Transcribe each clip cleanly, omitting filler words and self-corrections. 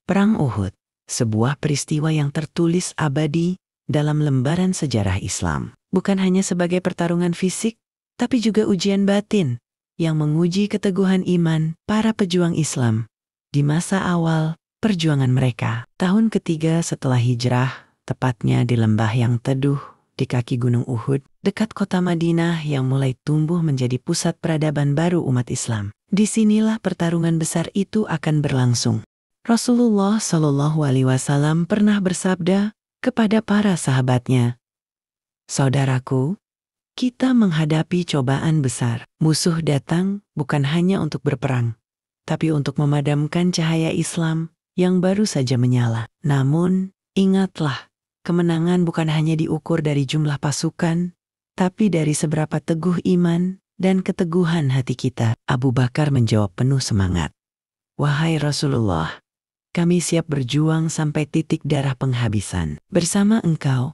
Perang Uhud, sebuah peristiwa yang tertulis abadi dalam lembaran sejarah Islam. Bukan hanya sebagai pertarungan fisik, tapi juga ujian batin yang menguji keteguhan iman para pejuang Islam di masa awal perjuangan mereka. Tahun ketiga setelah hijrah, tepatnya di lembah yang teduh di kaki Gunung Uhud, dekat kota Madinah yang mulai tumbuh menjadi pusat peradaban baru umat Islam. Disinilah pertarungan besar itu akan berlangsung. Rasulullah Shallallahu Alaihi Wasallam pernah bersabda kepada para sahabatnya, "Saudaraku, kita menghadapi cobaan besar. Musuh datang bukan hanya untuk berperang, tapi untuk memadamkan cahaya Islam yang baru saja menyala. Namun, ingatlah, kemenangan bukan hanya diukur dari jumlah pasukan, tapi dari seberapa teguh iman dan keteguhan hati kita." Abu Bakar menjawab penuh semangat, "Wahai Rasulullah, kami siap berjuang sampai titik darah penghabisan. Bersama engkau,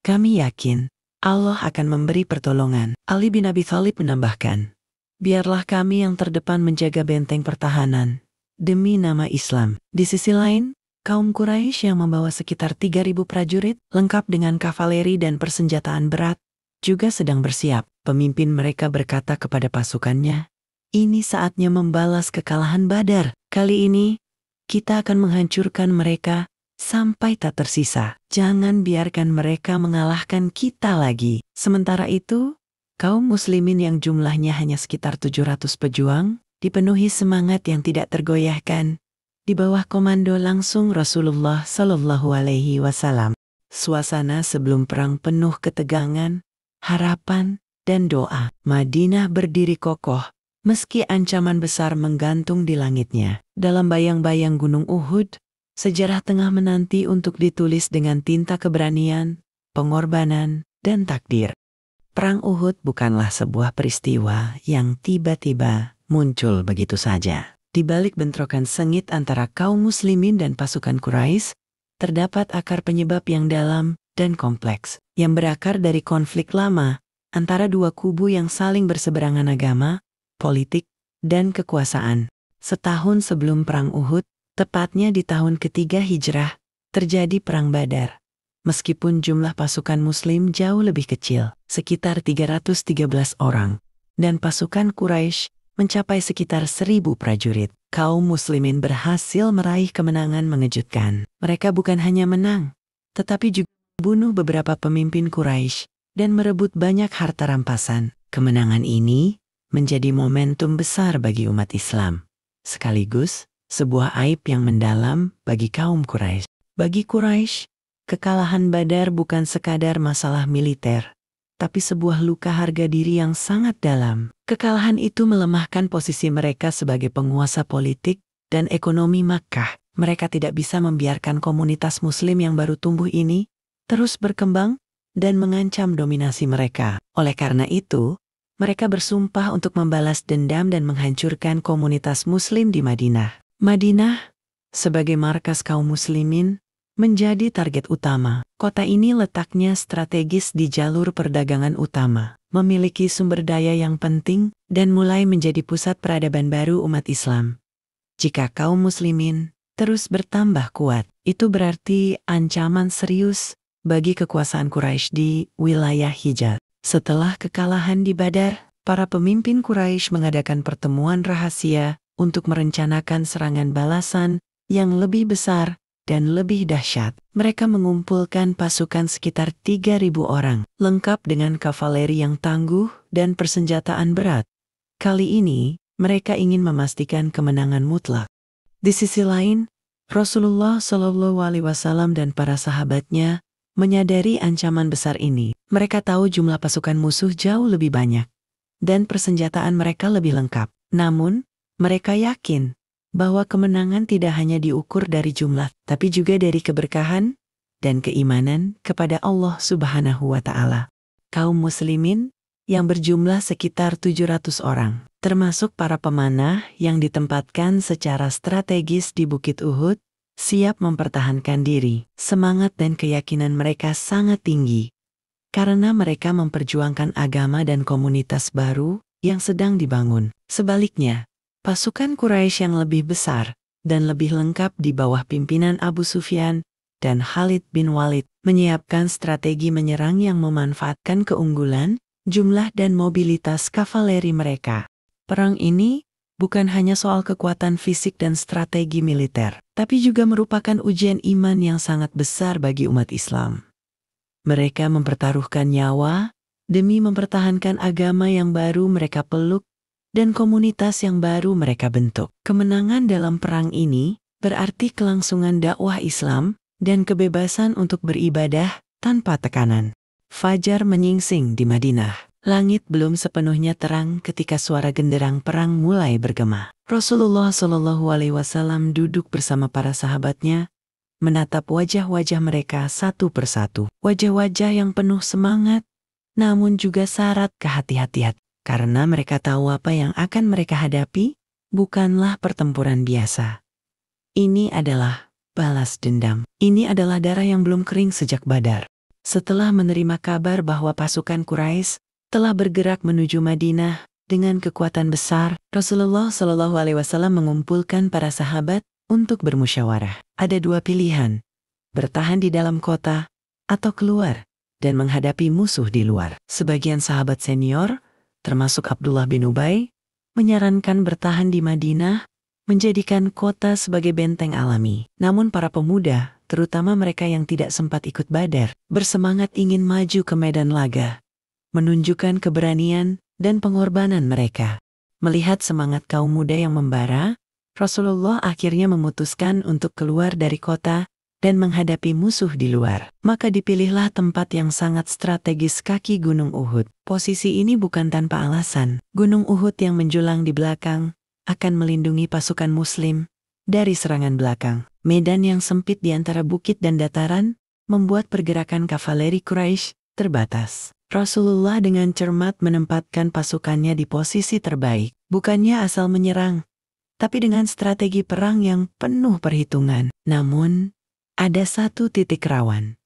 kami yakin Allah akan memberi pertolongan." Ali bin Abi Thalib menambahkan, "Biarlah kami yang terdepan menjaga benteng pertahanan demi nama Islam." Di sisi lain, kaum Quraisy yang membawa sekitar 3.000 prajurit lengkap dengan kavaleri dan persenjataan berat juga sedang bersiap. Pemimpin mereka berkata kepada pasukannya, "Ini saatnya membalas kekalahan Badar. Kali ini kita akan menghancurkan mereka sampai tak tersisa. Jangan biarkan mereka mengalahkan kita lagi." Sementara itu, kaum muslimin yang jumlahnya hanya sekitar 700 pejuang, dipenuhi semangat yang tidak tergoyahkan di bawah komando langsung Rasulullah Shallallahu Alaihi Wasallam. Suasana sebelum perang penuh ketegangan, harapan, dan doa. Madinah berdiri kokoh meski ancaman besar menggantung di langitnya. Dalam bayang-bayang Gunung Uhud, sejarah tengah menanti untuk ditulis dengan tinta keberanian, pengorbanan, dan takdir. Perang Uhud bukanlah sebuah peristiwa yang tiba-tiba muncul begitu saja. Di balik bentrokan sengit antara kaum muslimin dan pasukan Quraisy, terdapat akar penyebab yang dalam dan kompleks, yang berakar dari konflik lama antara dua kubu yang saling berseberangan agama, politik, dan kekuasaan. Setahun sebelum Perang Uhud, tepatnya di tahun ketiga Hijrah, terjadi Perang Badar. Meskipun jumlah pasukan Muslim jauh lebih kecil, sekitar 313 orang, dan pasukan Quraisy mencapai sekitar 1.000 prajurit, kaum Muslimin berhasil meraih kemenangan mengejutkan. Mereka bukan hanya menang, tetapi juga membunuh beberapa pemimpin Quraisy dan merebut banyak harta rampasan. Kemenangan ini menjadi momentum besar bagi umat Islam, sekaligus sebuah aib yang mendalam bagi kaum Quraisy. Bagi Quraisy, kekalahan Badar bukan sekadar masalah militer, tapi sebuah luka harga diri yang sangat dalam. Kekalahan itu melemahkan posisi mereka sebagai penguasa politik dan ekonomi Makkah. Mereka tidak bisa membiarkan komunitas Muslim yang baru tumbuh ini terus berkembang dan mengancam dominasi mereka. Oleh karena itu, mereka bersumpah untuk membalas dendam dan menghancurkan komunitas Muslim di Madinah. Madinah, sebagai markas kaum Muslimin, menjadi target utama. Kota ini letaknya strategis di jalur perdagangan utama, memiliki sumber daya yang penting, dan mulai menjadi pusat peradaban baru umat Islam. Jika kaum Muslimin terus bertambah kuat, itu berarti ancaman serius bagi kekuasaan Quraisy di wilayah Hijaz. Setelah kekalahan di Badar, para pemimpin Quraisy mengadakan pertemuan rahasia untuk merencanakan serangan balasan yang lebih besar dan lebih dahsyat. Mereka mengumpulkan pasukan sekitar 3.000 orang, lengkap dengan kavaleri yang tangguh dan persenjataan berat. Kali ini, mereka ingin memastikan kemenangan mutlak. Di sisi lain, Rasulullah Shallallahu Alaihi Wasallam dan para sahabatnya menyadari ancaman besar ini. Mereka tahu jumlah pasukan musuh jauh lebih banyak, dan persenjataan mereka lebih lengkap. Namun, mereka yakin bahwa kemenangan tidak hanya diukur dari jumlah, tapi juga dari keberkahan dan keimanan kepada Allah Subhanahu wa Ta'ala. Kaum Muslimin yang berjumlah sekitar 700 orang, termasuk para pemanah yang ditempatkan secara strategis di Bukit Uhud, siap mempertahankan diri. Semangat dan keyakinan mereka sangat tinggi, karena mereka memperjuangkan agama dan komunitas baru yang sedang dibangun. Sebaliknya, pasukan Quraisy yang lebih besar dan lebih lengkap di bawah pimpinan Abu Sufyan dan Khalid bin Walid, menyiapkan strategi menyerang yang memanfaatkan keunggulan, jumlah dan mobilitas kavaleri mereka. Perang ini bukan hanya soal kekuatan fisik dan strategi militer, tapi juga merupakan ujian iman yang sangat besar bagi umat Islam. Mereka mempertaruhkan nyawa demi mempertahankan agama yang baru mereka peluk dan komunitas yang baru mereka bentuk. Kemenangan dalam perang ini berarti kelangsungan dakwah Islam dan kebebasan untuk beribadah tanpa tekanan. Fajar menyingsing di Madinah. Langit belum sepenuhnya terang ketika suara genderang perang mulai bergema. Rasulullah SAW duduk bersama para sahabatnya, menatap wajah-wajah mereka satu persatu. Wajah-wajah yang penuh semangat, namun juga syarat kehati-hatian. Karena mereka tahu apa yang akan mereka hadapi bukanlah pertempuran biasa. Ini adalah balas dendam. Ini adalah darah yang belum kering sejak Badar. Setelah menerima kabar bahwa pasukan Quraisy telah bergerak menuju Madinah dengan kekuatan besar, Rasulullah SAW mengumpulkan para sahabat untuk bermusyawarah. Ada dua pilihan, bertahan di dalam kota atau keluar dan menghadapi musuh di luar. Sebagian sahabat senior, termasuk Abdullah bin Ubay, menyarankan bertahan di Madinah, menjadikan kota sebagai benteng alami. Namun para pemuda, terutama mereka yang tidak sempat ikut Badar, bersemangat ingin maju ke medan laga, menunjukkan keberanian dan pengorbanan mereka. Melihat semangat kaum muda yang membara, Rasulullah akhirnya memutuskan untuk keluar dari kota dan menghadapi musuh di luar. Maka dipilihlah tempat yang sangat strategis, kaki Gunung Uhud. Posisi ini bukan tanpa alasan. Gunung Uhud yang menjulang di belakang akan melindungi pasukan Muslim dari serangan belakang. Medan yang sempit di antara bukit dan dataran membuat pergerakan kavaleri Quraisy terbatas. Rasulullah dengan cermat menempatkan pasukannya di posisi terbaik, bukannya asal menyerang, tapi dengan strategi perang yang penuh perhitungan. Namun, ada satu titik rawan.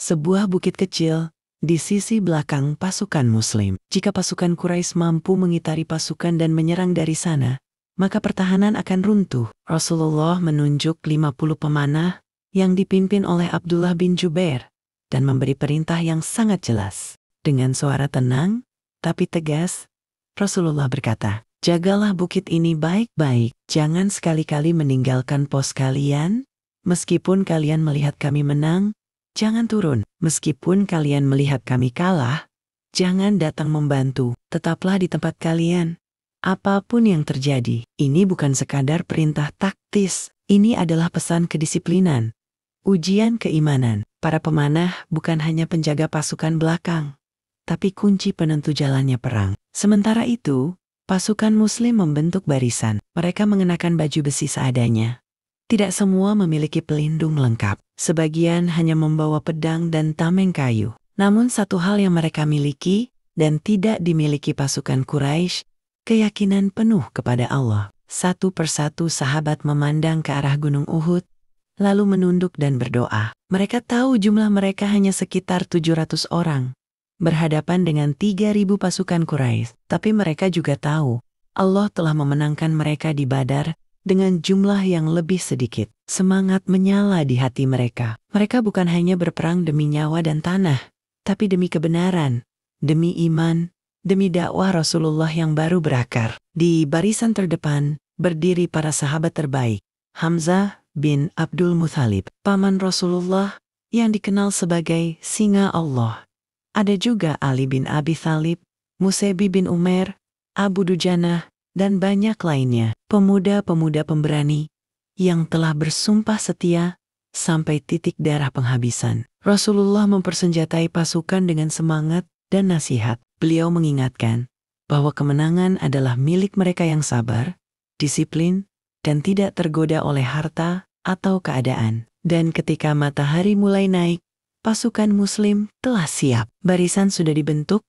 Sebuah bukit kecil di sisi belakang pasukan Muslim. Jika pasukan Quraisy mampu mengitari pasukan dan menyerang dari sana, maka pertahanan akan runtuh. Rasulullah menunjuk 50 pemanah yang dipimpin oleh Abdullah bin Jubair dan memberi perintah yang sangat jelas. Dengan suara tenang tapi tegas, Rasulullah berkata, "Jagalah bukit ini baik-baik, jangan sekali-kali meninggalkan pos kalian. Meskipun kalian melihat kami menang, jangan turun. Meskipun kalian melihat kami kalah, jangan datang membantu. Tetaplah di tempat kalian. Apapun yang terjadi, ini bukan sekadar perintah taktis. Ini adalah pesan kedisiplinan, ujian keimanan. Para pemanah bukan hanya penjaga pasukan belakang, tapi kunci penentu jalannya perang." Sementara itu, pasukan Muslim membentuk barisan. Mereka mengenakan baju besi seadanya. Tidak semua memiliki pelindung lengkap. Sebagian hanya membawa pedang dan tameng kayu. Namun satu hal yang mereka miliki dan tidak dimiliki pasukan Quraisy, keyakinan penuh kepada Allah. Satu persatu sahabat memandang ke arah Gunung Uhud, lalu menunduk dan berdoa. Mereka tahu jumlah mereka hanya sekitar 700 orang, berhadapan dengan 3.000 pasukan Quraisy. Tapi mereka juga tahu, Allah telah memenangkan mereka di Badar dengan jumlah yang lebih sedikit. Semangat menyala di hati mereka. Mereka bukan hanya berperang demi nyawa dan tanah, tapi demi kebenaran, demi iman, demi dakwah Rasulullah yang baru berakar. Di barisan terdepan berdiri para sahabat terbaik. Hamzah bin Abdul Muthalib, paman Rasulullah yang dikenal sebagai singa Allah. Ada juga Ali bin Abi Thalib, Mus'ab bin Umair, Abu Dujanah, dan banyak lainnya, pemuda-pemuda pemberani yang telah bersumpah setia sampai titik darah penghabisan. Rasulullah mempersenjatai pasukan dengan semangat dan nasihat. Beliau mengingatkan bahwa kemenangan adalah milik mereka yang sabar, disiplin, dan tidak tergoda oleh harta atau keadaan. Dan ketika matahari mulai naik, pasukan Muslim telah siap. Barisan sudah dibentuk,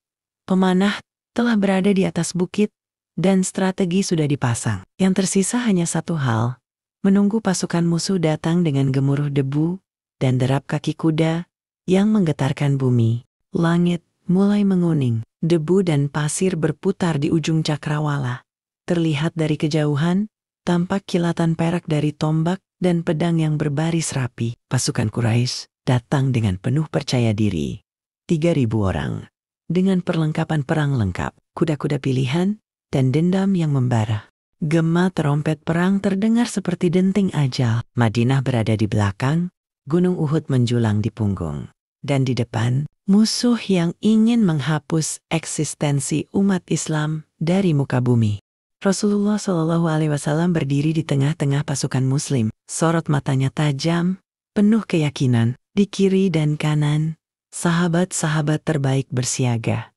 pemanah telah berada di atas bukit, dan strategi sudah dipasang. Yang tersisa hanya satu hal, menunggu pasukan musuh datang dengan gemuruh debu dan derap kaki kuda yang menggetarkan bumi. Langit mulai menguning, debu dan pasir berputar di ujung cakrawala. Terlihat dari kejauhan, tampak kilatan perak dari tombak dan pedang yang berbaris rapi. Pasukan Quraisy datang dengan penuh percaya diri. 3.000 orang. Dengan perlengkapan perang lengkap, kuda-kuda pilihan, dan dendam yang membara. Gema trompet perang terdengar seperti denting ajal. Madinah berada di belakang, Gunung Uhud menjulang di punggung. Dan di depan, musuh yang ingin menghapus eksistensi umat Islam dari muka bumi. Rasulullah Shallallahu Alaihi Wasallam berdiri di tengah-tengah pasukan Muslim. Sorot matanya tajam, penuh keyakinan. Di kiri dan kanan, sahabat-sahabat terbaik bersiaga.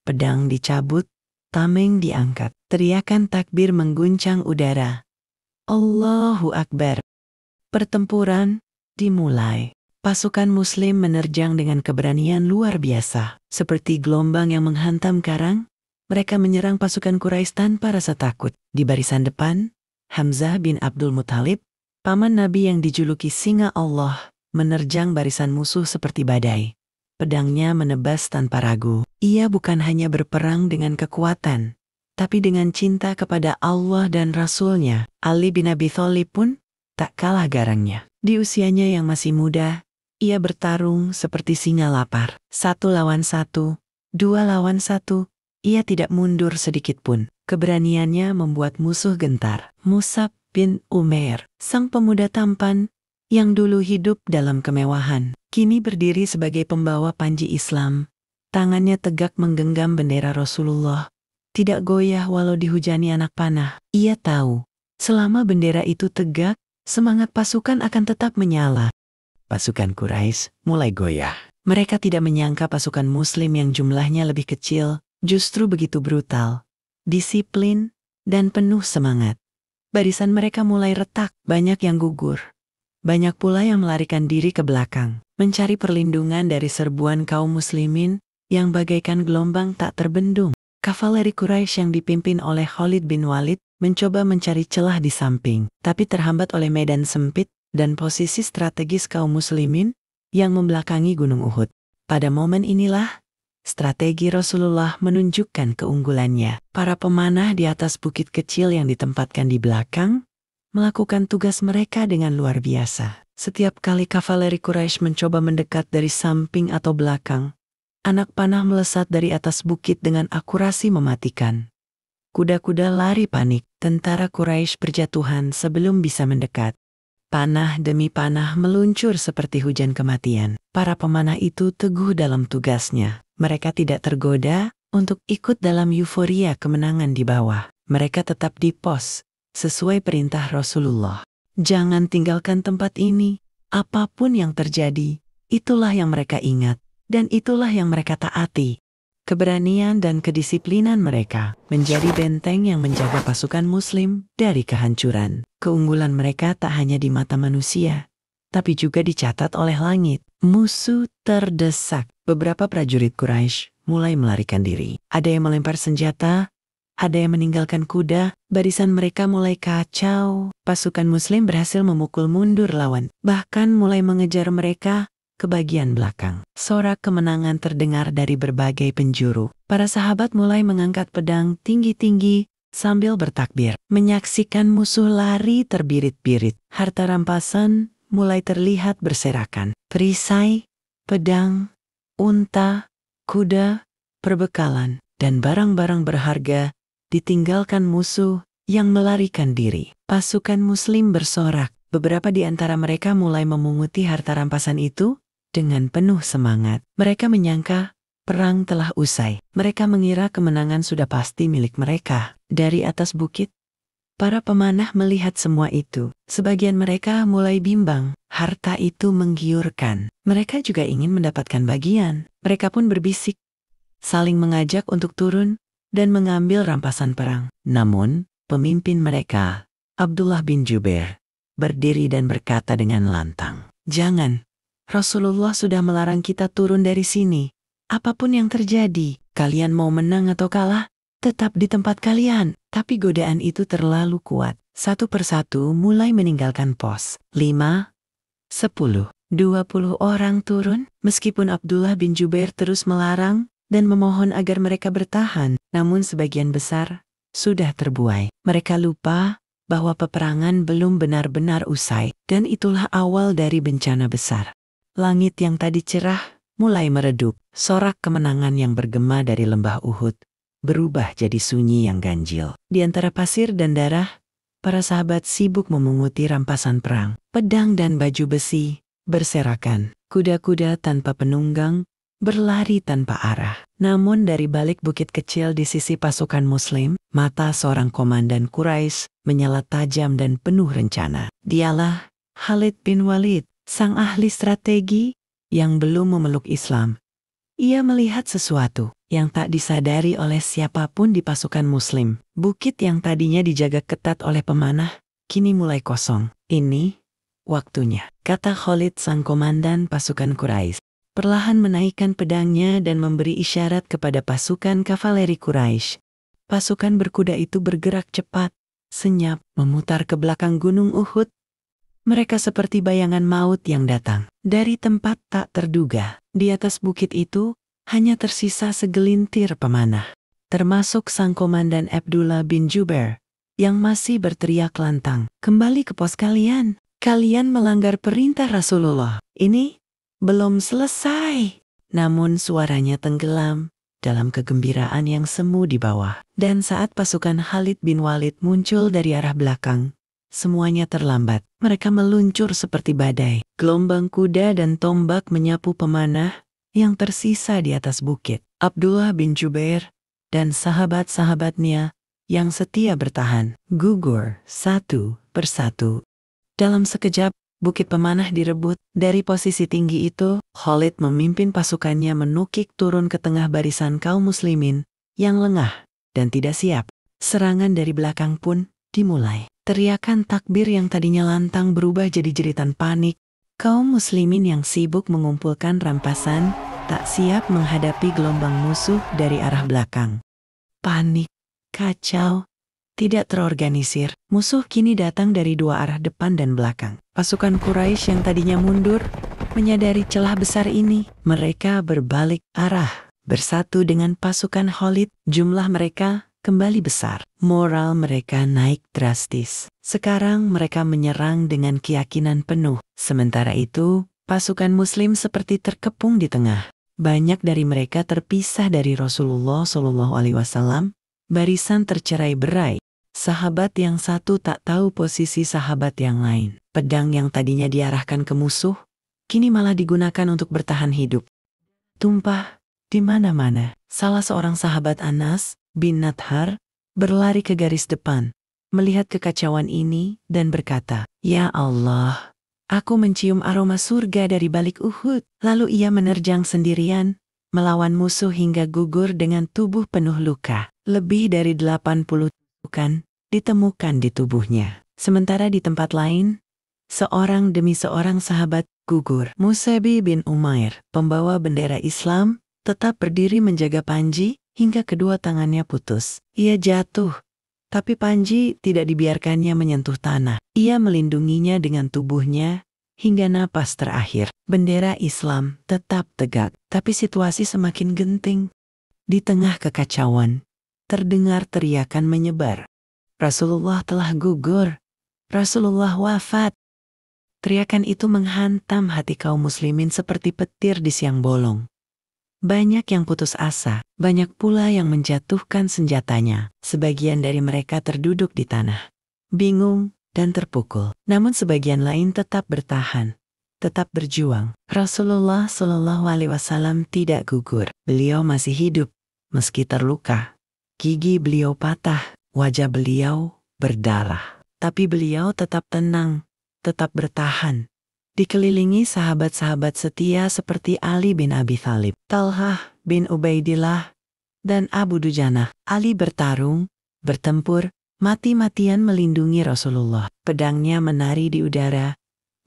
Pedang dicabut, tameng diangkat. Teriakan takbir mengguncang udara. Allahu Akbar. Pertempuran dimulai. Pasukan Muslim menerjang dengan keberanian luar biasa. Seperti gelombang yang menghantam karang, mereka menyerang pasukan Quraisy tanpa rasa takut. Di barisan depan, Hamzah bin Abdul Muthalib, paman Nabi yang dijuluki Singa Allah, menerjang barisan musuh seperti badai. Pedangnya menebas tanpa ragu. Ia bukan hanya berperang dengan kekuatan, tapi dengan cinta kepada Allah dan Rasul-Nya. Ali bin Abi Thalib pun tak kalah garangnya. Di usianya yang masih muda, ia bertarung seperti singa lapar. 1 lawan 1, 2 lawan 1, ia tidak mundur sedikit pun. Keberaniannya membuat musuh gentar. Mus'ab bin Umair, sang pemuda tampan, yang dulu hidup dalam kemewahan, kini berdiri sebagai pembawa panji Islam. Tangannya tegak menggenggam bendera Rasulullah. Tidak goyah walau dihujani anak panah. Ia tahu, selama bendera itu tegak, semangat pasukan akan tetap menyala. Pasukan Quraisy mulai goyah. Mereka tidak menyangka pasukan Muslim yang jumlahnya lebih kecil, justru begitu brutal, disiplin, dan penuh semangat. Barisan mereka mulai retak, banyak yang gugur. Banyak pula yang melarikan diri ke belakang, mencari perlindungan dari serbuan kaum muslimin yang bagaikan gelombang tak terbendung. Kavaleri Quraisy yang dipimpin oleh Khalid bin Walid mencoba mencari celah di samping, tapi terhambat oleh medan sempit dan posisi strategis kaum muslimin yang membelakangi Gunung Uhud. Pada momen inilah, strategi Rasulullah menunjukkan keunggulannya. Para pemanah di atas bukit kecil yang ditempatkan di belakang melakukan tugas mereka dengan luar biasa. Setiap kali kavaleri Quraisy mencoba mendekat dari samping atau belakang, anak panah melesat dari atas bukit dengan akurasi mematikan. Kuda-kuda lari panik, tentara Quraisy berjatuhan sebelum bisa mendekat. Panah demi panah meluncur seperti hujan kematian. Para pemanah itu teguh dalam tugasnya. Mereka tidak tergoda untuk ikut dalam euforia kemenangan di bawah. Mereka tetap di pos, sesuai perintah Rasulullah. Jangan tinggalkan tempat ini, apapun yang terjadi. Itulah yang mereka ingat, dan itulah yang mereka taati. Keberanian dan kedisiplinan mereka menjadi benteng yang menjaga pasukan Muslim dari kehancuran. Keunggulan mereka tak hanya di mata manusia, tapi juga dicatat oleh langit. Musuh terdesak. Beberapa prajurit Quraisy mulai melarikan diri. Ada yang melempar senjata, ada yang meninggalkan kuda. Barisan mereka mulai kacau. Pasukan Muslim berhasil memukul mundur lawan, bahkan mulai mengejar mereka ke bagian belakang. Sorak kemenangan terdengar dari berbagai penjuru. Para sahabat mulai mengangkat pedang tinggi-tinggi sambil bertakbir. Menyaksikan musuh lari terbirit-birit. Harta rampasan mulai terlihat berserakan. Perisai, pedang, unta, kuda, perbekalan, dan barang-barang berharga ditinggalkan musuh yang melarikan diri. Pasukan Muslim bersorak. Beberapa di antara mereka mulai memunguti harta rampasan itu dengan penuh semangat. Mereka menyangka perang telah usai. Mereka mengira kemenangan sudah pasti milik mereka. Dari atas bukit, para pemanah melihat semua itu. Sebagian mereka mulai bimbang. Harta itu menggiurkan. Mereka juga ingin mendapatkan bagian. Mereka pun berbisik, saling mengajak untuk turun dan mengambil rampasan perang. Namun, pemimpin mereka, Abdullah bin Jubair, berdiri dan berkata dengan lantang, "Jangan. Rasulullah sudah melarang kita turun dari sini. Apapun yang terjadi, kalian mau menang atau kalah, tetap di tempat kalian." Tapi godaan itu terlalu kuat. Satu persatu mulai meninggalkan pos. 5, 10, 20 orang turun. Meskipun Abdullah bin Jubair terus melarang dan memohon agar mereka bertahan, namun sebagian besar sudah terbuai. Mereka lupa bahwa peperangan belum benar-benar usai, dan itulah awal dari bencana besar. Langit yang tadi cerah mulai meredup, sorak kemenangan yang bergema dari lembah Uhud berubah jadi sunyi yang ganjil. Di antara pasir dan darah, para sahabat sibuk memunguti rampasan perang. Pedang dan baju besi berserakan, kuda-kuda tanpa penunggang berlari tanpa arah. Namun dari balik bukit kecil di sisi pasukan Muslim, mata seorang komandan Quraisy menyala tajam dan penuh rencana. Dialah Khalid bin Walid, sang ahli strategi yang belum memeluk Islam. Ia melihat sesuatu yang tak disadari oleh siapapun di pasukan Muslim. Bukit yang tadinya dijaga ketat oleh pemanah, kini mulai kosong. Ini waktunya, kata Khalid sang komandan pasukan Quraisy. Perlahan menaikkan pedangnya dan memberi isyarat kepada pasukan kavaleri Quraisy. Pasukan berkuda itu bergerak cepat, senyap, memutar ke belakang gunung Uhud. Mereka seperti bayangan maut yang datang dari tempat tak terduga. Di atas bukit itu hanya tersisa segelintir pemanah, termasuk sang komandan Abdullah bin Jubair yang masih berteriak lantang, "Kembali ke pos kalian. Kalian melanggar perintah Rasulullah." Ini belum selesai. Namun suaranya tenggelam dalam kegembiraan yang semu di bawah. Dan saat pasukan Khalid bin Walid muncul dari arah belakang, semuanya terlambat. Mereka meluncur seperti badai. Gelombang kuda dan tombak menyapu pemanah yang tersisa di atas bukit. Abdullah bin Jubair dan sahabat-sahabatnya yang setia bertahan gugur satu persatu. Dalam sekejap, bukit pemanah direbut. Dari posisi tinggi itu, Khalid memimpin pasukannya menukik turun ke tengah barisan kaum muslimin yang lengah dan tidak siap. Serangan dari belakang pun dimulai. Teriakan takbir yang tadinya lantang berubah jadi jeritan panik. Kaum muslimin yang sibuk mengumpulkan rampasan tak siap menghadapi gelombang musuh dari arah belakang. Panik, kacau, tidak terorganisir. Musuh kini datang dari dua arah depan dan belakang. Pasukan Quraisy yang tadinya mundur menyadari celah besar ini. Mereka berbalik arah, bersatu dengan pasukan Khalid. Jumlah mereka kembali besar. Moral mereka naik drastis. Sekarang mereka menyerang dengan keyakinan penuh. Sementara itu, pasukan Muslim seperti terkepung di tengah. Banyak dari mereka terpisah dari Rasulullah SAW. Barisan tercerai-berai. Sahabat yang satu tak tahu posisi sahabat yang lain. Pedang yang tadinya diarahkan ke musuh, kini malah digunakan untuk bertahan hidup. Tumpah di mana-mana. Salah seorang sahabat Anas bin Nadhar berlari ke garis depan, melihat kekacauan ini dan berkata, "Ya Allah, aku mencium aroma surga dari balik Uhud." Lalu ia menerjang sendirian, melawan musuh hingga gugur dengan tubuh penuh luka. Lebih dari 80 tusukan ditemukan di tubuhnya. Sementara di tempat lain, seorang demi seorang sahabat gugur. Mus'ab bin Umair, pembawa bendera Islam, tetap berdiri menjaga Panji hingga kedua tangannya putus. Ia jatuh, tapi Panji tidak dibiarkannya menyentuh tanah. Ia melindunginya dengan tubuhnya hingga napas terakhir. Bendera Islam tetap tegak, tapi situasi semakin genting. Di tengah kekacauan, terdengar teriakan menyebar. Rasulullah telah gugur. Rasulullah wafat. Teriakan itu menghantam hati kaum muslimin seperti petir di siang bolong. Banyak yang putus asa, banyak pula yang menjatuhkan senjatanya. Sebagian dari mereka terduduk di tanah, bingung dan terpukul. Namun sebagian lain tetap bertahan, tetap berjuang. Rasulullah SAW tidak gugur. Beliau masih hidup, meski terluka. Gigi beliau patah, wajah beliau berdarah. Tapi beliau tetap tenang, tetap bertahan. Dikelilingi sahabat-sahabat setia seperti Ali bin Abi Thalib, Talhah bin Ubaidillah, dan Abu Dujanah. Ali bertarung, bertempur, mati-matian melindungi Rasulullah. Pedangnya menari di udara,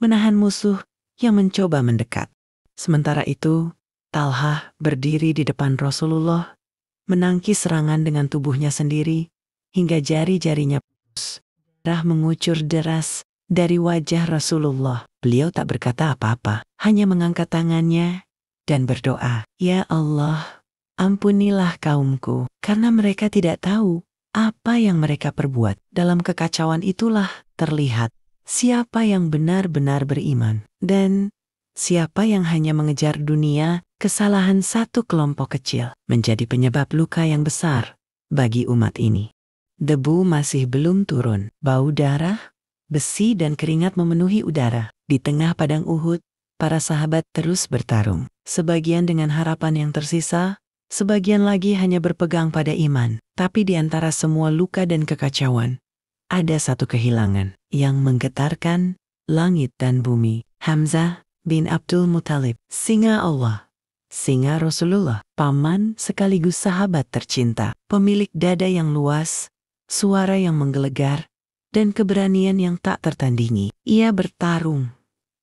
menahan musuh yang mencoba mendekat. Sementara itu, Talhah berdiri di depan Rasulullah, menangkis serangan dengan tubuhnya sendiri, hingga jari-jarinya putus. Darah mengucur deras dari wajah Rasulullah. Beliau tak berkata apa-apa, hanya mengangkat tangannya dan berdoa, "Ya Allah, ampunilah kaumku, karena mereka tidak tahu apa yang mereka perbuat. Dalam kekacauan itulah terlihat siapa yang benar-benar beriman dan siapa yang hanya mengejar dunia. Kesalahan satu kelompok kecil menjadi penyebab luka yang besar bagi umat ini. Debu masih belum turun, bau darah, besi dan keringat memenuhi udara. Di tengah padang Uhud, para sahabat terus bertarung. Sebagian dengan harapan yang tersisa, sebagian lagi hanya berpegang pada iman. Tapi di antara semua luka dan kekacauan, ada satu kehilangan yang menggetarkan langit dan bumi. Hamzah bin Abdul Muthalib, singa Allah, singa Rasulullah, paman sekaligus sahabat tercinta, pemilik dada yang luas, suara yang menggelegar, dan keberanian yang tak tertandingi. Ia bertarung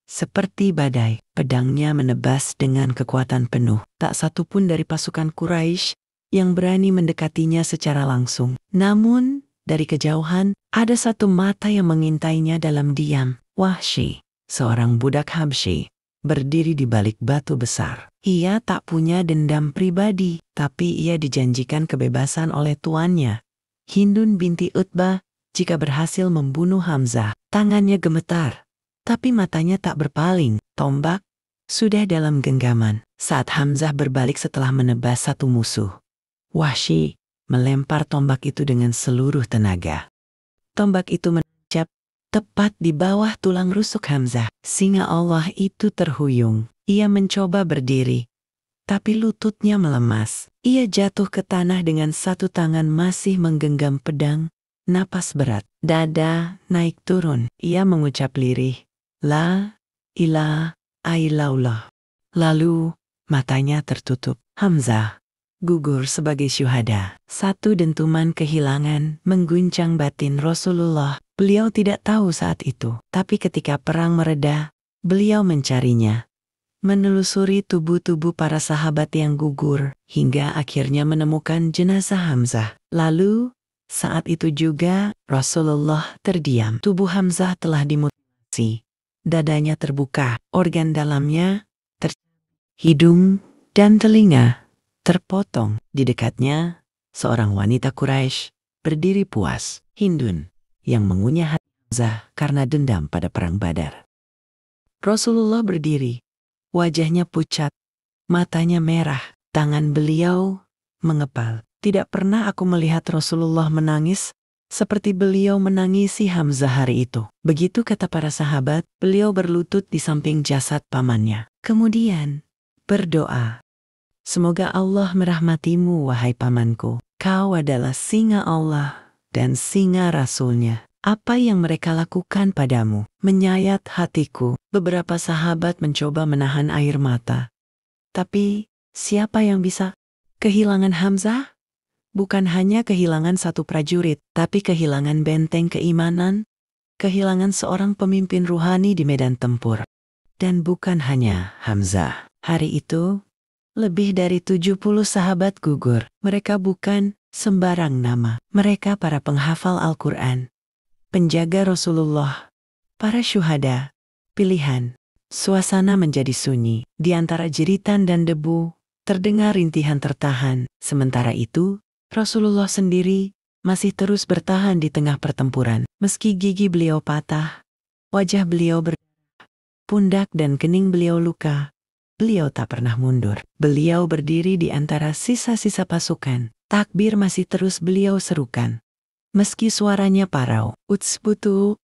seperti badai, pedangnya menebas dengan kekuatan penuh. Tak satu pun dari pasukan Quraisy yang berani mendekatinya secara langsung. Namun, dari kejauhan, ada satu mata yang mengintainya dalam diam. Wahsy, seorang budak Habsyi, berdiri di balik batu besar. Ia tak punya dendam pribadi, tapi ia dijanjikan kebebasan oleh tuannya, Hindun binti Utbah, jika berhasil membunuh Hamzah. Tangannya gemetar, tapi matanya tak berpaling. Tombak sudah dalam genggaman saat Hamzah berbalik setelah menebas satu musuh. Wahsy melempar tombak itu dengan seluruh tenaga. Tombak itu menancap tepat di bawah tulang rusuk Hamzah. Singa Allah itu terhuyung. Ia mencoba berdiri, tapi lututnya melemas. Ia jatuh ke tanah dengan satu tangan masih menggenggam pedang. Napas berat, dada naik turun. Ia mengucap lirih, La ilaha illallah. Lalu matanya tertutup. Hamzah gugur sebagai syuhada. Satu dentuman kehilangan mengguncang batin Rasulullah. Beliau tidak tahu saat itu, tapi ketika perang mereda, beliau mencarinya, menelusuri tubuh-tubuh para sahabat yang gugur, hingga akhirnya menemukan jenazah Hamzah. Lalu, saat itu juga, Rasulullah terdiam. Tubuh Hamzah telah dimutilasi. Dadanya terbuka, organ dalamnya hidung dan telinga terpotong. Di dekatnya, seorang wanita Quraisy berdiri puas, Hindun, yang mengunyah hati Hamzah karena dendam pada perang Badar. Rasulullah berdiri, wajahnya pucat, matanya merah, tangan beliau mengepal. Tidak pernah aku melihat Rasulullah menangis seperti beliau menangisi Hamzah hari itu. Begitu kata para sahabat, beliau berlutut di samping jasad pamannya. Kemudian berdoa, semoga Allah merahmatimu wahai pamanku. Kau adalah singa Allah dan singa Rasulnya. Apa yang mereka lakukan padamu menyayat hatiku. Beberapa sahabat mencoba menahan air mata. Tapi siapa yang bisa? Kehilangan Hamzah bukan hanya kehilangan satu prajurit, tapi kehilangan benteng keimanan, kehilangan seorang pemimpin ruhani di medan tempur. Dan bukan hanya Hamzah. Hari itu, lebih dari 70 sahabat gugur. Mereka bukan sembarang nama. Mereka para penghafal Al-Quran, penjaga Rasulullah, para syuhada, pilihan. Suasana menjadi sunyi. Di antara jeritan dan debu, terdengar rintihan tertahan. Sementara itu, Rasulullah sendiri masih terus bertahan di tengah pertempuran. Meski gigi beliau patah, wajah beliau berdarah, pundak dan kening beliau luka, beliau tak pernah mundur. Beliau berdiri di antara sisa-sisa pasukan. Takbir masih terus beliau serukan. Meski suaranya parau, Utsbutu,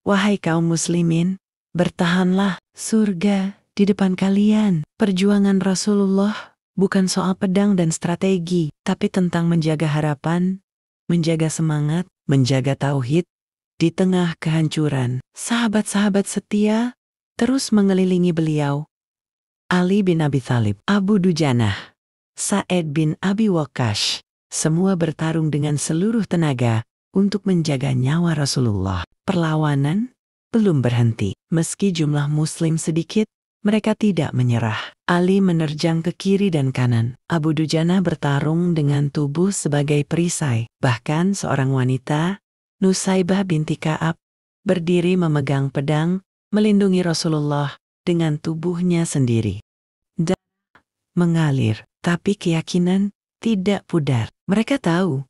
wahai kaum muslimin, bertahanlah, surga di depan kalian. Perjuangan Rasulullah bukan soal pedang dan strategi, tapi tentang menjaga harapan, menjaga semangat, menjaga tauhid di tengah kehancuran. Sahabat-sahabat setia terus mengelilingi beliau. Ali bin Abi Thalib, Abu Dujanah, Sa'id bin Abi Waqqash, semua bertarung dengan seluruh tenaga untuk menjaga nyawa Rasulullah. Perlawanan belum berhenti. Meski jumlah muslim sedikit, mereka tidak menyerah. Ali menerjang ke kiri dan kanan. Abu Dujanah bertarung dengan tubuh sebagai perisai. Bahkan seorang wanita, Nusaibah binti Ka'ab, berdiri memegang pedang, melindungi Rasulullah dengan tubuhnya sendiri. Darah mengalir, tapi keyakinan tidak pudar. Mereka tahu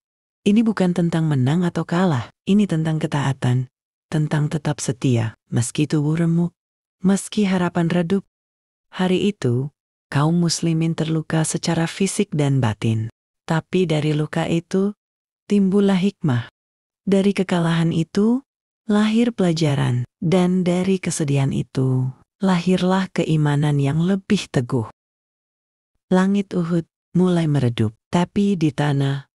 Ini bukan tentang menang atau kalah, ini tentang ketaatan, tentang tetap setia, meski tubuh remuk, meski harapan redup. Hari itu, kaum muslimin terluka secara fisik dan batin. Tapi dari luka itu, timbullah hikmah. Dari kekalahan itu, lahir pelajaran. Dan dari kesedihan itu, lahirlah keimanan yang lebih teguh. Langit Uhud mulai meredup, tapi di tanah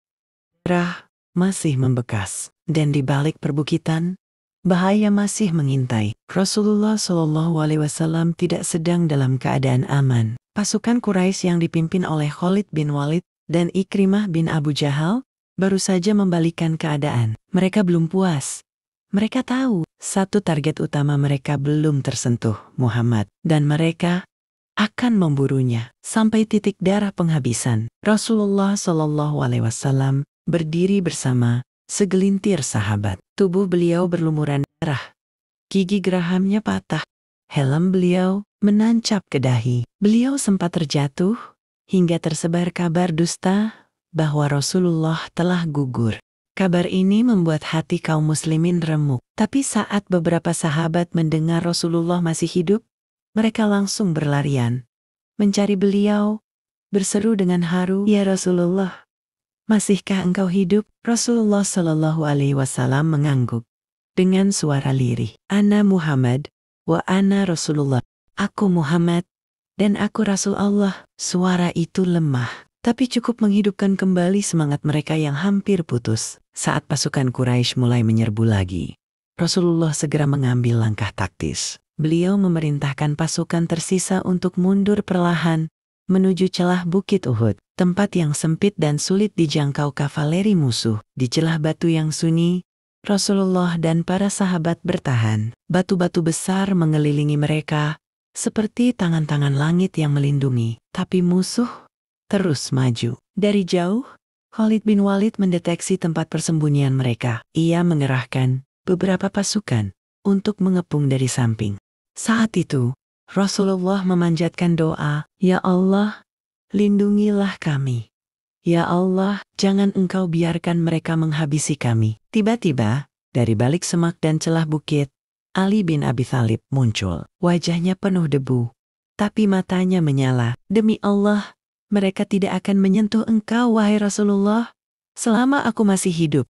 darah masih membekas. Dan di balik perbukitan, bahaya masih mengintai. Rasulullah Shallallahu Alaihi Wasallam tidak sedang dalam keadaan aman. Pasukan Quraisy yang dipimpin oleh Khalid bin Walid dan Ikrimah bin Abu Jahal baru saja membalikkan keadaan. Mereka belum puas. Mereka tahu satu target utama mereka belum tersentuh, Muhammad, dan mereka akan memburunya sampai titik darah penghabisan. Rasulullah Shallallahu Alaihi Wasallam berdiri bersama segelintir sahabat. Tubuh beliau berlumuran darah. Gigi gerahamnya patah. Helm beliau menancap ke dahi. Beliau sempat terjatuh hingga tersebar kabar dusta bahwa Rasulullah telah gugur. Kabar ini membuat hati kaum muslimin remuk. Tapi saat beberapa sahabat mendengar Rasulullah masih hidup, mereka langsung berlarian mencari beliau, berseru dengan haru, "Ya Rasulullah, masihkah engkau hidup?" Rasulullah Shallallahu Alaihi Wasallam mengangguk dengan suara lirih, "Ana Muhammad, wa ana Rasulullah." Aku Muhammad, dan aku Rasul Allah. Suara itu lemah, tapi cukup menghidupkan kembali semangat mereka yang hampir putus. Saat pasukan Quraisy mulai menyerbu lagi, Rasulullah segera mengambil langkah taktis. Beliau memerintahkan pasukan tersisa untuk mundur perlahan menuju celah Bukit Uhud, tempat yang sempit dan sulit dijangkau kavaleri musuh. Di celah batu yang sunyi, Rasulullah dan para sahabat bertahan. Batu-batu besar mengelilingi mereka, seperti tangan-tangan langit yang melindungi. Tapi musuh terus maju. Dari jauh, Khalid bin Walid mendeteksi tempat persembunyian mereka. Ia mengerahkan beberapa pasukan untuk mengepung dari samping. Saat itu, Rasulullah memanjatkan doa, "Ya Allah, lindungilah kami. Ya Allah, jangan engkau biarkan mereka menghabisi kami." Tiba-tiba, dari balik semak dan celah bukit, Ali bin Abi Thalib muncul. Wajahnya penuh debu, tapi matanya menyala. "Demi Allah, mereka tidak akan menyentuh engkau, wahai Rasulullah, selama aku masih hidup."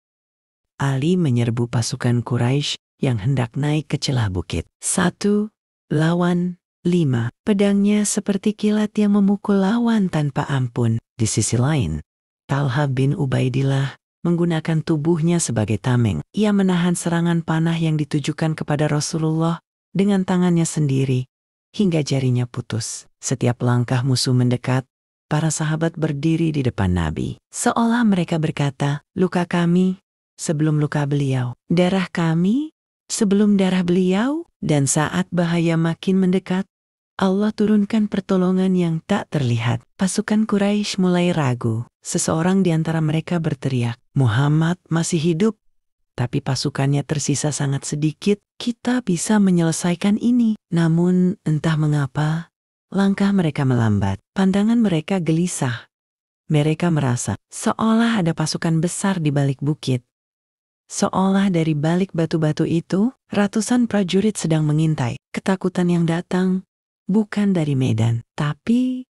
Ali menyerbu pasukan Quraisy yang hendak naik ke celah bukit. 1 lawan 5. Pedangnya seperti kilat yang memukul lawan tanpa ampun. Di sisi lain, Talha bin Ubaidillah menggunakan tubuhnya sebagai tameng. Ia menahan serangan panah yang ditujukan kepada Rasulullah dengan tangannya sendiri, hingga jarinya putus. Setiap langkah musuh mendekat, para sahabat berdiri di depan Nabi. Seolah mereka berkata, "Luka kami sebelum luka beliau. Darah kami sebelum darah beliau." Dan saat bahaya makin mendekat, Allah turunkan pertolongan yang tak terlihat. Pasukan Quraisy mulai ragu. Seseorang di antara mereka berteriak, "Muhammad masih hidup, tapi pasukannya tersisa sangat sedikit. Kita bisa menyelesaikan ini." Namun entah mengapa, langkah mereka melambat. Pandangan mereka gelisah. Mereka merasa seolah ada pasukan besar di balik bukit. Seolah dari balik batu-batu itu, ratusan prajurit sedang mengintai. Ketakutan yang datang bukan dari medan, tapi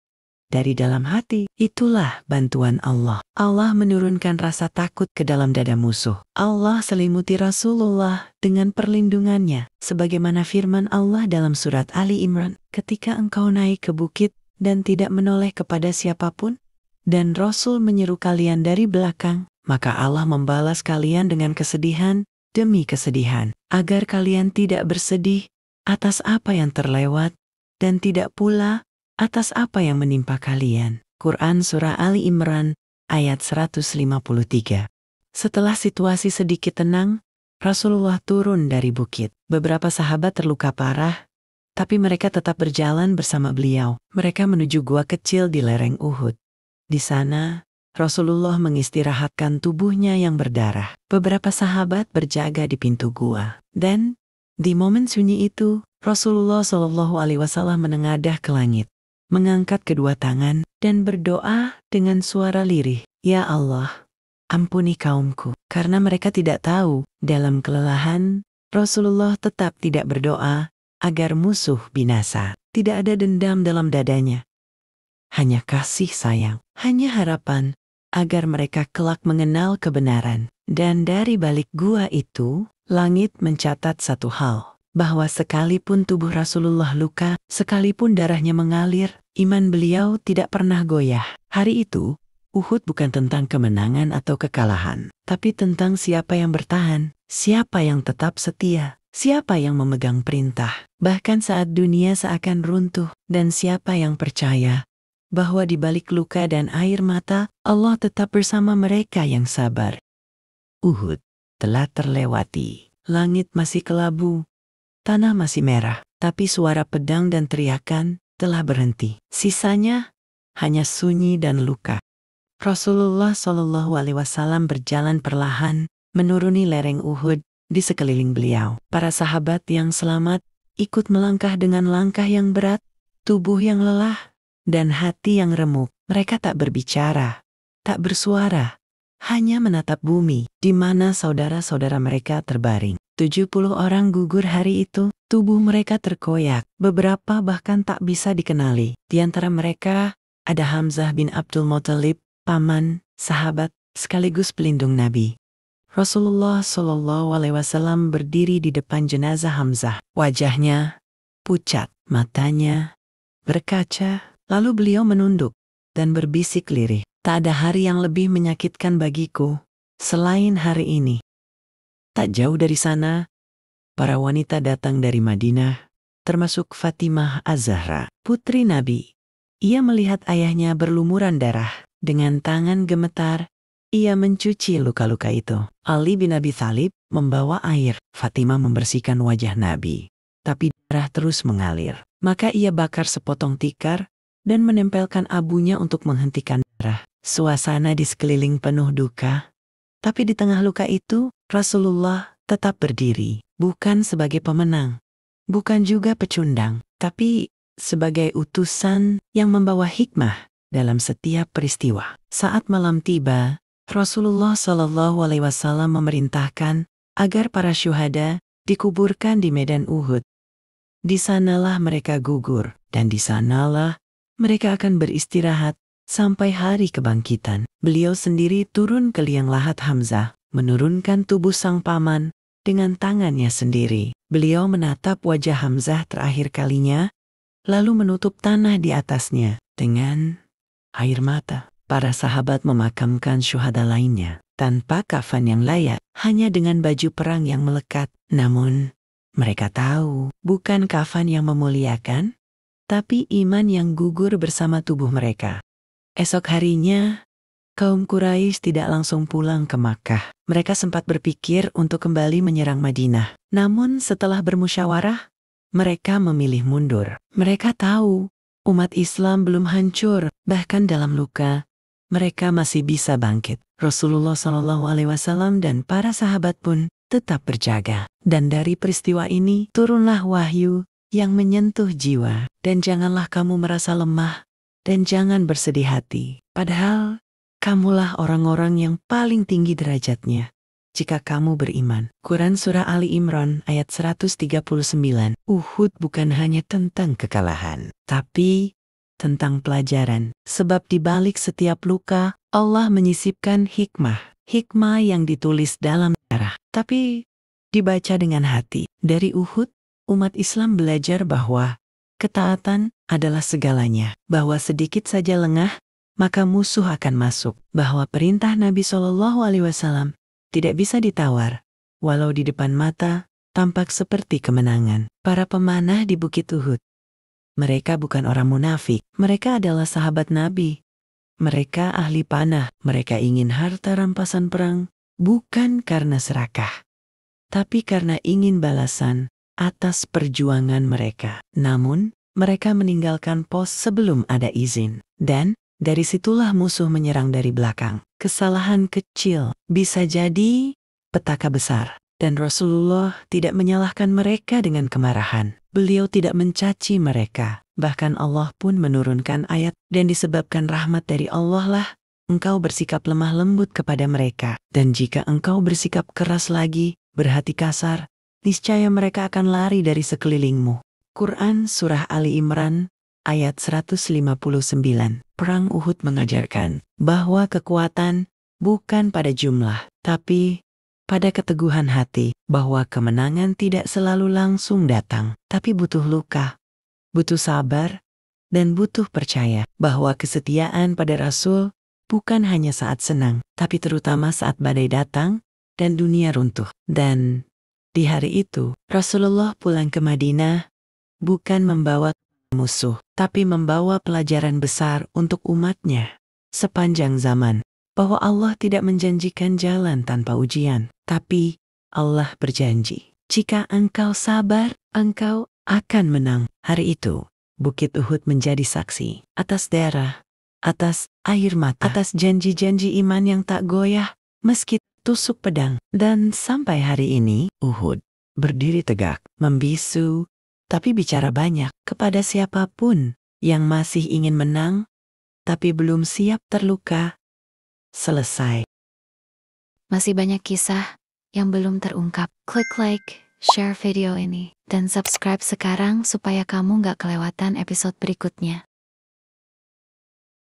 dari dalam hati. Itulah bantuan Allah. Allah menurunkan rasa takut ke dalam dada musuh. Allah selimuti Rasulullah dengan perlindungannya. Sebagaimana firman Allah dalam surat Ali Imran, "Ketika engkau naik ke bukit dan tidak menoleh kepada siapapun, dan Rasul menyeru kalian dari belakang, maka Allah membalas kalian dengan kesedihan demi kesedihan, agar kalian tidak bersedih atas apa yang terlewat, dan tidak pula atas apa yang menimpa kalian." Quran Surah Ali Imran ayat 153. Setelah situasi sedikit tenang, Rasulullah turun dari bukit. Beberapa sahabat terluka parah, tapi mereka tetap berjalan bersama beliau. Mereka menuju gua kecil di lereng Uhud. Di sana, Rasulullah mengistirahatkan tubuhnya yang berdarah. Beberapa sahabat berjaga di pintu gua. Dan di momen sunyi itu, Rasulullah Shallallahu Alaihi Wasallam menengadah ke langit, mengangkat kedua tangan dan berdoa dengan suara lirih, "Ya Allah, ampuni kaumku, karena mereka tidak tahu. Dalam kelelahan, Rasulullah tetap tidak berdoa agar musuh binasa. Tidak ada dendam dalam dadanya. Hanya kasih sayang, hanya harapan agar mereka kelak mengenal kebenaran. Dan dari balik gua itu, langit mencatat satu hal, bahwa sekalipun tubuh Rasulullah luka, sekalipun darahnya mengalir, iman beliau tidak pernah goyah. Hari itu, Uhud bukan tentang kemenangan atau kekalahan, tapi tentang siapa yang bertahan, siapa yang tetap setia, siapa yang memegang perintah, bahkan saat dunia seakan runtuh, dan siapa yang percaya bahwa di balik luka dan air mata, Allah tetap bersama mereka yang sabar. Uhud telah terlewati, langit masih kelabu, tanah masih merah, tapi suara pedang dan teriakan telah berhenti. Sisanya hanya sunyi dan luka. Rasulullah Shallallahu Alaihi Wasallam berjalan perlahan menuruni lereng Uhud di sekeliling beliau. Para sahabat yang selamat ikut melangkah dengan langkah yang berat, tubuh yang lelah, dan hati yang remuk. Mereka tak berbicara, tak bersuara, hanya menatap bumi di mana saudara-saudara mereka terbaring. 70 orang gugur hari itu, tubuh mereka terkoyak, beberapa bahkan tak bisa dikenali. Di antara mereka ada Hamzah bin Abdul Muthalib, paman, sahabat, sekaligus pelindung Nabi. Rasulullah Shallallahu Alaihi Wasallam berdiri di depan jenazah Hamzah. Wajahnya pucat, matanya berkaca, lalu beliau menunduk dan berbisik lirih. Tak ada hari yang lebih menyakitkan bagiku selain hari ini. Tak jauh dari sana, para wanita datang dari Madinah, termasuk Fatimah Az-Zahra, putri Nabi. Ia melihat ayahnya berlumuran darah. Dengan tangan gemetar, ia mencuci luka-luka itu. Ali bin Abi Thalib membawa air. Fatimah membersihkan wajah Nabi. Tapi darah terus mengalir. Maka ia bakar sepotong tikar dan menempelkan abunya untuk menghentikan darah. Suasana di sekeliling penuh duka. Tapi di tengah luka itu, Rasulullah tetap berdiri. Bukan sebagai pemenang, bukan juga pecundang, tapi sebagai utusan yang membawa hikmah dalam setiap peristiwa. Saat malam tiba, Rasulullah Shallallahu Alaihi Wasallam memerintahkan agar para syuhada dikuburkan di medan Uhud. Di sanalah mereka gugur, dan di sanalah mereka akan beristirahat sampai hari kebangkitan. Beliau sendiri turun ke liang lahat Hamzah, menurunkan tubuh sang paman dengan tangannya sendiri. Beliau menatap wajah Hamzah terakhir kalinya, lalu menutup tanah di atasnya dengan air mata. Para sahabat memakamkan syuhada lainnya tanpa kafan yang layak, hanya dengan baju perang yang melekat. Namun, mereka tahu bukan kafan yang memuliakan, tapi iman yang gugur bersama tubuh mereka. Esok harinya, kaum Quraisy tidak langsung pulang ke Makkah. Mereka sempat berpikir untuk kembali menyerang Madinah. Namun setelah bermusyawarah, mereka memilih mundur. Mereka tahu umat Islam belum hancur, bahkan dalam luka, mereka masih bisa bangkit. Rasulullah Shallallahu Alaihi Wasallam dan para sahabat pun tetap berjaga. Dan dari peristiwa ini turunlah wahyu yang menyentuh jiwa. Dan janganlah kamu merasa lemah, dan jangan bersedih hati. Padahal kamulah orang-orang yang paling tinggi derajatnya jika kamu beriman. Quran Surah Ali Imran ayat 139. Uhud bukan hanya tentang kekalahan, tapi tentang pelajaran. Sebab di balik setiap luka, Allah menyisipkan hikmah. Hikmah yang ditulis dalam darah, tapi dibaca dengan hati. Dari Uhud, umat Islam belajar bahwa ketaatan adalah segalanya. Bahwa sedikit saja lengah, maka musuh akan masuk. Bahwa perintah Nabi Shallallahu Alaihi Wasallam tidak bisa ditawar, walau di depan mata tampak seperti kemenangan. Para pemanah di Bukit Uhud, mereka bukan orang munafik. Mereka adalah sahabat Nabi. Mereka ahli panah. Mereka ingin harta rampasan perang, bukan karena serakah, tapi karena ingin balasan atas perjuangan mereka. Namun, mereka meninggalkan pos sebelum ada izin. Dan dari situlah musuh menyerang dari belakang. Kesalahan kecil bisa jadi petaka besar. Dan Rasulullah tidak menyalahkan mereka dengan kemarahan. Beliau tidak mencaci mereka. Bahkan Allah pun menurunkan ayat, dan disebabkan rahmat dari Allah lah engkau bersikap lemah lembut kepada mereka. Dan jika engkau bersikap keras lagi, berhati kasar, niscaya mereka akan lari dari sekelilingmu. Quran Surah Ali Imran, ayat 159. Perang Uhud mengajarkan bahwa kekuatan bukan pada jumlah, tapi pada keteguhan hati, bahwa kemenangan tidak selalu langsung datang, tapi butuh luka, butuh sabar, dan butuh percaya bahwa kesetiaan pada Rasul bukan hanya saat senang, tapi terutama saat badai datang dan dunia runtuh. Dan di hari itu, Rasulullah pulang ke Madinah bukan membawa musuh, tapi membawa pelajaran besar untuk umatnya. Sepanjang zaman, bahwa Allah tidak menjanjikan jalan tanpa ujian, tapi Allah berjanji, jika engkau sabar, engkau akan menang. Hari itu, Bukit Uhud menjadi saksi atas darah, atas air mata, atas janji-janji iman yang tak goyah, meski tusuk pedang. Dan sampai hari ini, Uhud berdiri tegak, membisu, tapi bicara banyak kepada siapapun yang masih ingin menang, tapi belum siap terluka. Selesai. Masih banyak kisah yang belum terungkap. Klik like, share video ini, dan subscribe sekarang supaya kamu gak kelewatan episode berikutnya.